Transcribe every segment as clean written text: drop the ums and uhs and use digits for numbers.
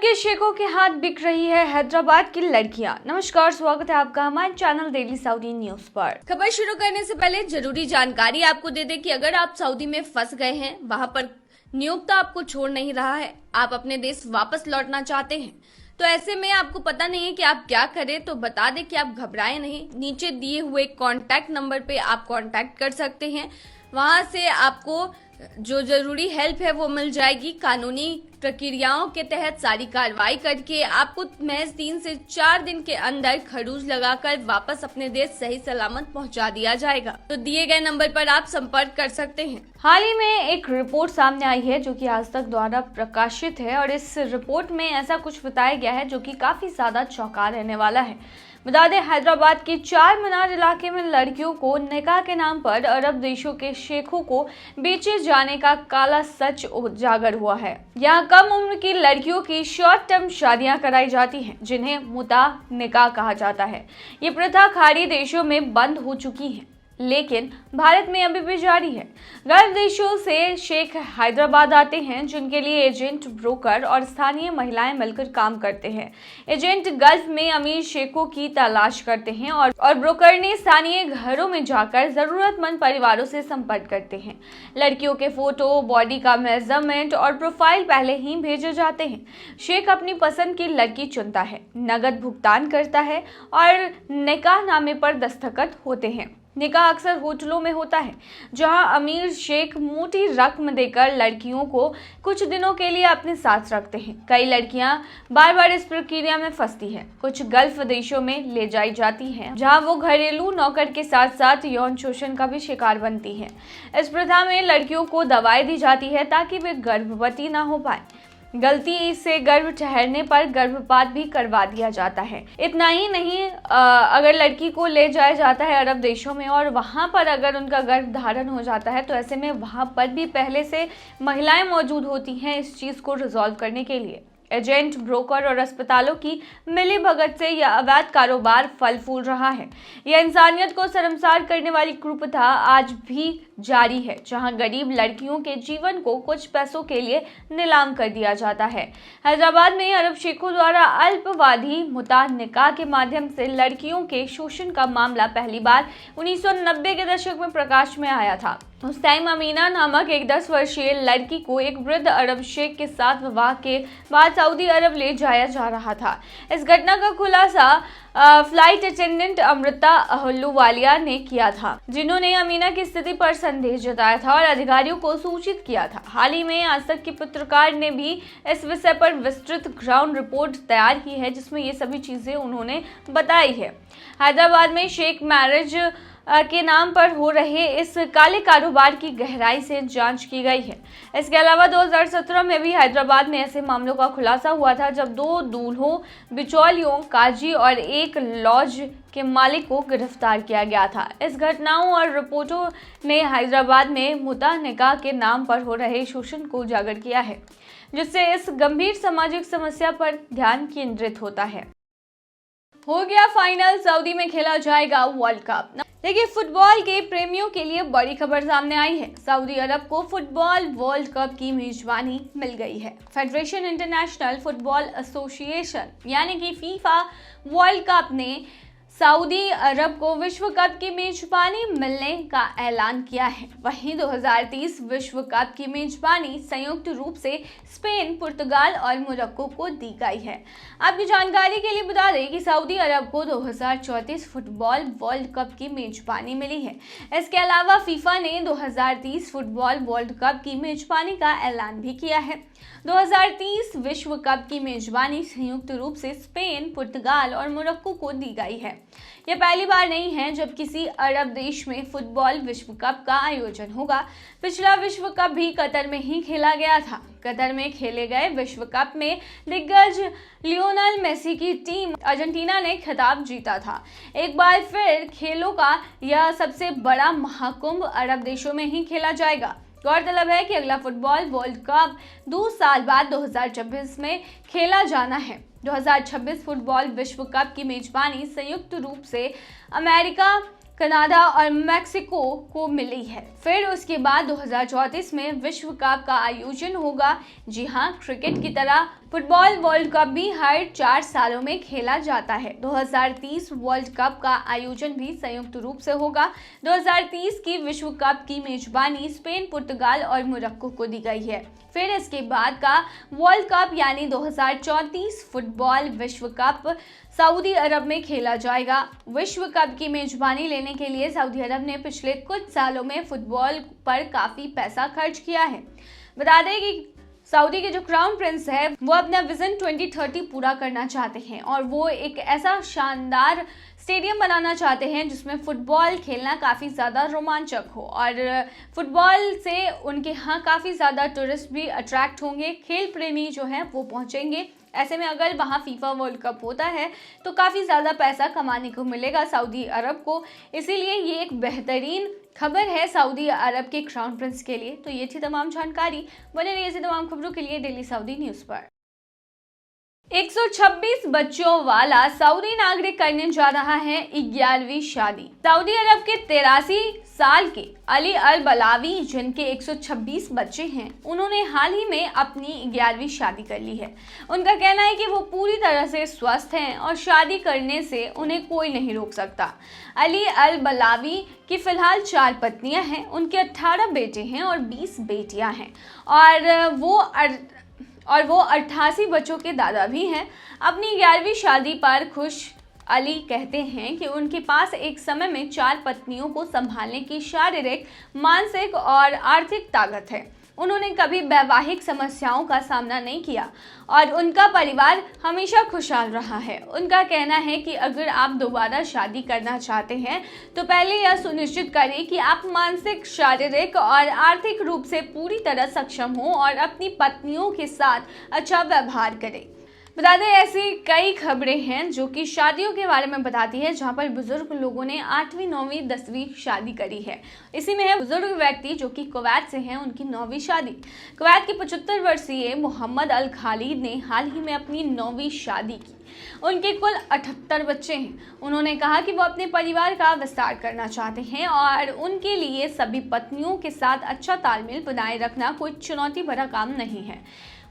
के शेखों के हाथ बिक रही है हैदराबाद की लड़कियां। नमस्कार, स्वागत है आपका हमारे चैनल डेली सऊदी न्यूज पर। खबर शुरू करने से पहले जरूरी जानकारी आपको दे दें कि अगर आप सऊदी में फंस गए हैं, वहां पर नियोक्ता आपको छोड़ नहीं रहा है, आप अपने देश वापस लौटना चाहते हैं, तो ऐसे में आपको पता नहीं है कि आप क्या करें, तो बता दें कि आप घबराएं नहीं। नीचे दिए हुए कॉन्टैक्ट नंबर पे आप कॉन्टैक्ट कर सकते हैं। वहां से आपको जो जरूरी हेल्प है वो मिल जाएगी। कानूनी प्रक्रियाओं के तहत सारी कार्रवाई करके आपको महज 3 से 4 दिन के अंदर खरूज लगाकर वापस अपने देश सही सलामत पहुंचा दिया जाएगा। तो दिए गए नंबर पर आप संपर्क कर सकते हैं। हाल ही में एक रिपोर्ट सामने आई है जो कि आज तक द्वारा प्रकाशित है, और इस रिपोर्ट में ऐसा कुछ बताया गया है जो कि काफी ज्यादा चौंका रहने वाला है। बता दें, हैदराबाद के चार मीनार इलाके में लड़कियों को निकाह के नाम पर अरब देशों के शेखों को बेचे जाने का काला सच उजागर हुआ है। यहाँ कम उम्र की लड़कियों की शॉर्ट टर्म शादियां कराई जाती हैं, जिन्हें मुता निकाह कहा जाता है। ये प्रथा खाड़ी देशों में बंद हो चुकी है, लेकिन भारत में अभी भी जारी है। गल्फ देशों से शेख हैदराबाद आते हैं, जिनके लिए एजेंट, ब्रोकर और स्थानीय महिलाएं मिलकर काम करते हैं। एजेंट गल्फ में अमीर शेखों की तलाश करते हैं और ब्रोकर ने स्थानीय घरों में जाकर जरूरतमंद परिवारों से संपर्क करते हैं। लड़कियों के फोटो, बॉडी का मेजरमेंट और प्रोफाइल पहले ही भेजे जाते हैं। शेख अपनी पसंद की लड़की चुनता है, नगद भुगतान करता है और निकाहनामे पर दस्तखत होते हैं। निकाह अक्सर होटलों में होता है, जहां अमीर शेख मोटी रकम देकर लड़कियों को कुछ दिनों के लिए अपने साथ रखते हैं। कई लड़कियां बार बार इस प्रक्रिया में फंसती हैं। कुछ गल्फ देशों में ले जाई जाती हैं, जहां वो घरेलू नौकर के साथ साथ यौन शोषण का भी शिकार बनती हैं। इस प्रथा में लड़कियों को दवाएं दी जाती है ताकि वे गर्भवती ना हो पाए। गलती से गर्भ ठहरने पर गर्भपात भी करवा दिया जाता है। इतना ही नहीं, अगर लड़की को ले जाया जाता है अरब देशों में और वहां पर अगर उनका गर्भ धारण हो जाता है, तो ऐसे में वहां पर भी पहले से महिलाएं मौजूद होती हैं इस चीज को रिजॉल्व करने के लिए। एजेंट, ब्रोकर और अस्पतालों की मिली भगत से यह अवैध कारोबार फल फूल रहा है। यह इंसानियत को शर्मसार करने वाली कुप्रथा आज भी जारी है, जहां गरीब लड़कियों के जीवन को कुछ पैसों के लिए नीलाम कर दिया जाता है। हैदराबाद में अरब शेखों द्वारा अल्पवादी मुता निकाह के माध्यम से लड़कियों के शोषण का मामला पहली बार 1990 के दशक में प्रकाश में आया था। उस टाइम अमीना नामक एक 10 वर्षीय लड़की को एक वृद्ध अरब शेख के साथ विवाह के बाद सऊदी अरब ले जाया जा रहा था। इस घटना का खुलासा फ्लाइट अटेंडेंट अमृता अहलूवालिया ने किया था, जिन्होंने अमीना की स्थिति पर संदेह जताया था और अधिकारियों को सूचित किया था। हाल ही में आज तक के पत्रकार ने भी इस विषय पर विस्तृत ग्राउंड रिपोर्ट तैयार की है, जिसमें ये सभी चीजें उन्होंने बताई है। हैदराबाद में शेख मैरिज के नाम पर हो रहे इस काले कारोबार की गहराई से जांच की गई है। इसके अलावा 2017 में भी हैदराबाद में ऐसे मामलों का खुलासा हुआ था, जब 2 दूल्हों, बिचौलियों, काजी और एक लॉज के मालिक को गिरफ्तार किया गया था। इस घटनाओं और रिपोर्टों ने हैदराबाद में मुता निकाह के नाम पर हो रहे शोषण को उजागर किया है, जिससे इस गंभीर सामाजिक समस्या पर ध्यान केंद्रित होता है। हो गया फाइनल, सऊदी में खेला जाएगा वर्ल्ड कप। देखिए, फुटबॉल के प्रेमियों के लिए बड़ी खबर सामने आई है। सऊदी अरब को फुटबॉल वर्ल्ड कप की मेजबानी मिल गई है। फेडरेशन इंटरनेशनल फुटबॉल एसोसिएशन यानी कि फीफा वर्ल्ड कप ने सऊदी अरब को विश्व कप की मेजबानी मिलने का ऐलान किया है। वहीं 2030 विश्व कप की मेजबानी संयुक्त रूप से स्पेन, पुर्तगाल और मोरक्को को दी गई है। आपकी जानकारी के लिए बता दें कि सऊदी अरब को 2034 फुटबॉल वर्ल्ड कप की मेजबानी मिली है। इसके अलावा फीफा ने 2030 फुटबॉल वर्ल्ड कप की मेजबानी का ऐलान भी किया है। 2030 विश्व कप की मेजबानी संयुक्त रूप से स्पेन, पुर्तगाल और मोरक्को को दी गई है। यह पहली बार नहीं है जब किसी अरब देश में फुटबॉल विश्व कप का आयोजन होगा। पिछला विश्व कप भी कतर में ही खेला गया था। कतर में खेले गए विश्व कप में दिग्गज लियोनेल मेसी की टीम अर्जेंटीना ने खिताब जीता था। एक बार फिर खेलों का यह सबसे बड़ा महाकुंभ अरब देशों में ही खेला जाएगा। गौरतलब है कि अगला फुटबॉल वर्ल्ड कप 2 साल बाद 2026 में खेला जाना है। 2026 फुटबॉल विश्व कप की मेजबानी संयुक्त रूप से अमेरिका, कनाडा और मैक्सिको को मिली है। फिर उसके बाद 2034 में विश्व कप का आयोजन होगा। जी हां, क्रिकेट की तरह फुटबॉल वर्ल्ड कप भी हर 4 सालों में खेला जाता है। 2030 वर्ल्ड कप का आयोजन भी संयुक्त रूप से होगा। 2030 की विश्व कप की मेजबानी स्पेन, पुर्तगाल और मोरक्को को दी गई है। फिर इसके बाद का वर्ल्ड कप यानी 2034 फुटबॉल विश्व कप सऊदी अरब में खेला जाएगा। विश्व कप की मेजबानी लेने के लिए सऊदी अरब ने पिछले कुछ सालों में फुटबॉल पर काफी पैसा खर्च किया है। बता दें कि सऊदी के जो क्राउन प्रिंस है वो अपना विजन 2030 पूरा करना चाहते हैं और वो एक ऐसा शानदार स्टेडियम बनाना चाहते हैं जिसमें फुटबॉल खेलना काफ़ी ज़्यादा रोमांचक हो और फुटबॉल से उनके यहाँ काफ़ी ज़्यादा टूरिस्ट भी अट्रैक्ट होंगे, खेल प्रेमी जो हैं वो पहुँचेंगे। ऐसे में अगर वहाँ फीफा वर्ल्ड कप होता है तो काफ़ी ज़्यादा पैसा कमाने को मिलेगा सऊदी अरब को। इसीलिए ये एक बेहतरीन खबर है सऊदी अरब के क्राउन प्रिंस के लिए। तो ये थी तमाम जानकारी। बने रहिए ऐसी तमाम खबरों के लिए डेली सऊदी न्यूज़ पर। 126 बच्चों वाला सऊदी नागरिक करने जा रहा है 11वीं शादी। सऊदी अरब के 83 साल के अली अल बलावी जिनके 126 बच्चे हैं, उन्होंने हाल ही में अपनी 11वीं शादी कर ली है। उनका कहना है कि वो पूरी तरह से स्वस्थ हैं और शादी करने से उन्हें कोई नहीं रोक सकता। अली अल बलावी की फिलहाल 4 पत्नियां हैं, उनके 18 बेटे हैं और 20 बेटियां हैं और वो 88 बच्चों के दादा भी हैं। अपनी 11वीं शादी पर खुश अली कहते हैं कि उनके पास एक समय में 4 पत्नियों को संभालने की शारीरिक, मानसिक और आर्थिक ताकत है। उन्होंने कभी वैवाहिक समस्याओं का सामना नहीं किया और उनका परिवार हमेशा खुशहाल रहा है। उनका कहना है कि अगर आप दोबारा शादी करना चाहते हैं तो पहले यह सुनिश्चित करें कि आप मानसिक, शारीरिक और आर्थिक रूप से पूरी तरह सक्षम हों और अपनी पत्नियों के साथ अच्छा व्यवहार करें। बता दें ऐसी कई खबरें हैं जो कि शादियों के बारे में बताती है, जहां पर बुजुर्ग लोगों ने 8वीं, 9वीं, 10वीं शादी करी है। इसी में है बुजुर्ग व्यक्ति जो कि कुवैत से हैं, उनकी 9वीं शादी। कुवैत के 75 वर्षीय मोहम्मद अल खालिद ने हाल ही में अपनी 9वीं शादी की। उनके कुल 78 बच्चे हैं। उन्होंने कहा कि वो अपने परिवार का विस्तार करना चाहते हैं और उनके लिए सभी पत्नियों के साथ अच्छा तालमेल बनाए रखना कोई चुनौती भरा काम नहीं है।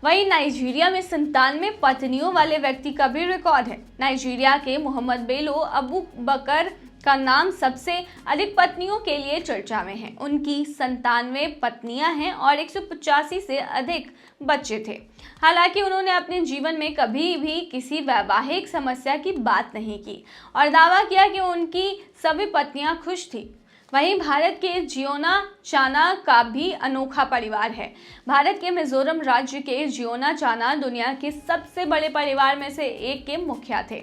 वहीं नाइजीरिया में 97 पत्नियों वाले व्यक्ति का भी रिकॉर्ड है। नाइजीरिया के मोहम्मद बेलो अबू बकर का नाम सबसे अधिक पत्नियों के लिए चर्चा में है। उनकी 97 पत्नियां हैं और 185 से अधिक बच्चे थे। हालांकि उन्होंने अपने जीवन में कभी भी किसी वैवाहिक समस्या की बात नहीं की और दावा किया कि उनकी सभी पत्नियां खुश थी। वहीं भारत के जियोना चाना का भी अनोखा परिवार है। भारत के मिजोरम राज्य के जियोना चाना दुनिया के सबसे बड़े परिवार में से एक के मुखिया थे।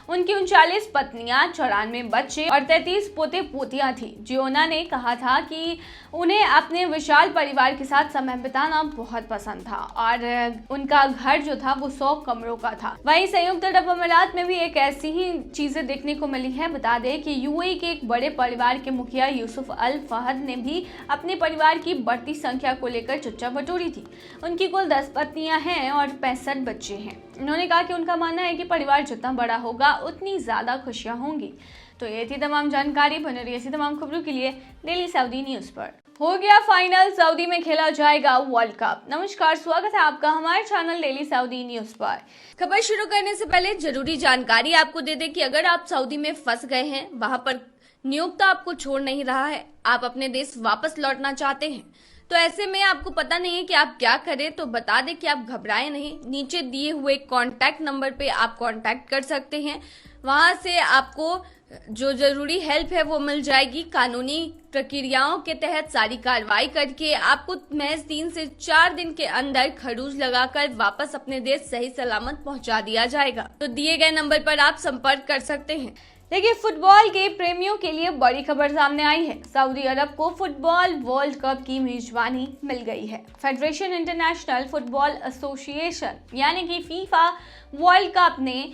उनकी 39 पत्नियां, 94 बच्चे और 33 पोते पोतियां थी। जियोना ने कहा था कि उन्हें अपने विशाल परिवार के साथ समय बिताना बहुत पसंद था और उनका घर जो था वो 100 कमरों का था। वहीं संयुक्त अरब अमीरात में भी एक ऐसी ही चीजें देखने को मिली है। बता दें कि यूएई के एक बड़े परिवार के मुखिया यूसुफ अल फहद ने भी अपने परिवार की बढ़ती संख्या को लेकर चर्चा बटोरी थी। उनकी कुल 10 पत्नियां हैं और 65 बच्चे हैं। उन्होंने कहा कि उनका मानना है कि परिवार जितना बड़ा होगा उतनी ज्यादा खुशियां होंगी। तो ये थी तमाम जानकारी। बने रहिए ऐसी तमाम खबरों के लिए डेली सऊदी न्यूज पर। हो गया फाइनल, सऊदी में खेला जाएगा वर्ल्ड कप। नमस्कार, स्वागत है आपका हमारे चैनल डेली सऊदी न्यूज पर। खबर शुरू करने से पहले जरूरी जानकारी आपको दे दें कि अगर आप सऊदी में फंस गए हैं, वहां पर नियोक्ता आपको छोड़ नहीं रहा है, आप अपने देश वापस लौटना चाहते हैं, तो ऐसे में आपको पता नहीं है कि आप क्या करें, तो बता दें कि आप घबराएं नहीं। नीचे दिए हुए कांटेक्ट नंबर पे आप कांटेक्ट कर सकते हैं। वहां से आपको जो जरूरी हेल्प है वो मिल जाएगी। कानूनी प्रक्रियाओं के तहत सारी कार्रवाई करके आपको महज 3 से 4 दिन के अंदर खरूज लगाकर वापस अपने देश सही सलामत पहुंचा दिया जाएगा। तो दिए गए नंबर पर आप संपर्क कर सकते हैं। देखिए, फुटबॉल के प्रेमियों के लिए बड़ी खबर सामने आई है। सऊदी अरब को फुटबॉल वर्ल्ड कप की मेजबानी मिल गई है। फेडरेशन इंटरनेशनल फुटबॉल एसोसिएशन यानी कि फीफा वर्ल्ड कप ने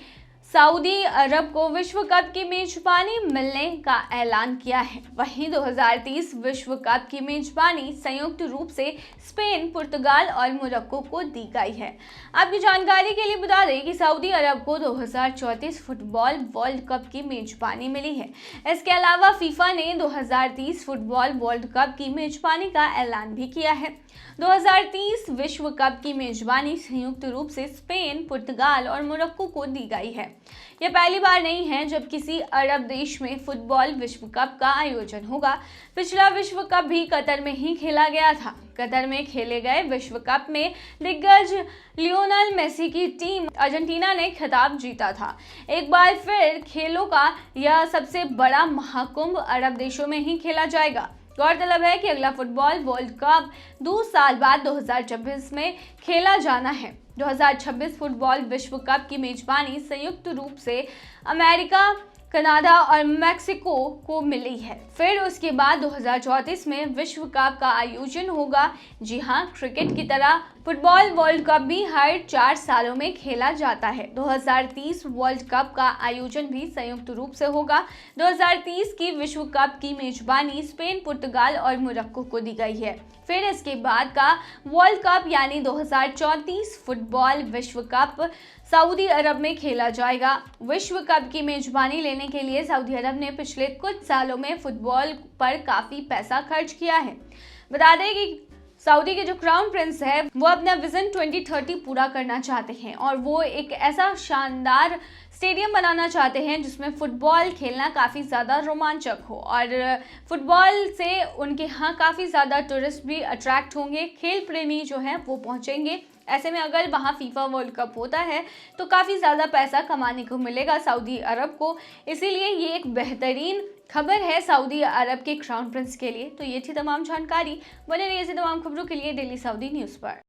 सऊदी अरब को विश्व कप की मेजबानी मिलने का ऐलान किया है। वहीं 2030 विश्व कप की मेजबानी संयुक्त रूप से स्पेन, पुर्तगाल और मोरक्को को दी गई है। आपकी जानकारी के लिए बता दें कि सऊदी अरब को 2034 फुटबॉल वर्ल्ड कप की मेजबानी मिली है। इसके अलावा फीफा ने 2030 फुटबॉल वर्ल्ड कप की मेजबानी का ऐलान भी किया है। 2030 विश्व कप की मेजबानी संयुक्त रूप से स्पेन, पुर्तगाल और मोरक्को को दी गई है। यह पहली बार नहीं है जब किसी अरब देश में फुटबॉल विश्व कप का आयोजन होगा। पिछला विश्व कप भी कतर में ही खेला गया था। कतर में खेले गए विश्व कप में दिग्गज लियोनेल मेसी की टीम अर्जेंटीना ने खिताब जीता था। एक बार फिर खेलों का यह सबसे बड़ा महाकुंभ अरब देशों में ही खेला जाएगा। गौरतलब है कि अगला फुटबॉल वर्ल्ड कप 2 साल बाद 2026 में खेला जाना है। 2026 फुटबॉल विश्व कप की मेजबानी संयुक्त रूप से अमेरिका, कनाडा और मैक्सिको को मिली है। फिर उसके बाद 2034 में विश्व कप का आयोजन होगा। जी हां, क्रिकेट की तरह फुटबॉल वर्ल्ड कप भी हर 4 सालों में खेला जाता है। 2030 वर्ल्ड कप का आयोजन भी संयुक्त रूप से होगा। 2030 की विश्व कप की मेजबानी स्पेन, पुर्तगाल और मोरक्को को दी गई है। फिर इसके बाद का वर्ल्ड कप यानी 2034 फुटबॉल विश्व कप सऊदी अरब में खेला जाएगा। विश्व कप की मेजबानी लेने के लिए सऊदी अरब ने पिछले कुछ सालों में फुटबॉल पर काफी पैसा खर्च किया है। बता दें कि सऊदी के जो क्राउन प्रिंस है वो अपना विजन 2030 पूरा करना चाहते हैं और वो एक ऐसा शानदार स्टेडियम बनाना चाहते हैं जिसमें फुटबॉल खेलना काफ़ी ज़्यादा रोमांचक हो और फुटबॉल से उनके यहाँ काफ़ी ज़्यादा टूरिस्ट भी अट्रैक्ट होंगे, खेल प्रेमी जो हैं वो पहुँचेंगे। ऐसे में अगर वहाँ फीफा वर्ल्ड कप होता है तो काफ़ी ज़्यादा पैसा कमाने को मिलेगा सऊदी अरब को। इसीलिए ये एक बेहतरीन खबर है सऊदी अरब के क्राउन प्रिंस के लिए। तो ये थी तमाम जानकारी। बने रहिए ऐसी तमाम खबरों के लिए डेली सऊदी न्यूज़ पर।